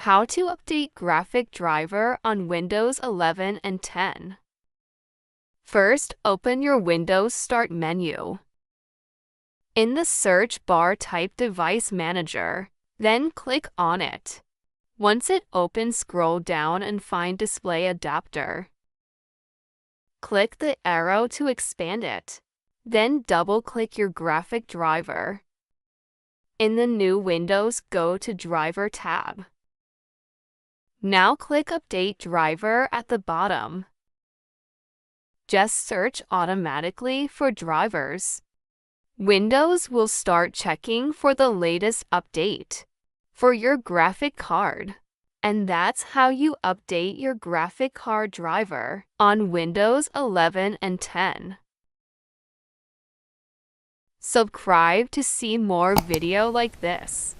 How to update graphic driver on Windows 11 and 10. First, open your Windows Start menu. In the search bar, type Device Manager, then click on it. Once it opens, scroll down and find Display Adapter. Click the arrow to expand it. Then double-click your graphic driver. In the new Windows, go to Driver tab. Now click Update Driver at the bottom. Just search automatically for drivers. Windows will start checking for the latest update for your graphic card. And that's how you update your graphic card driver on Windows 11 and 10. Subscribe to see more video like this.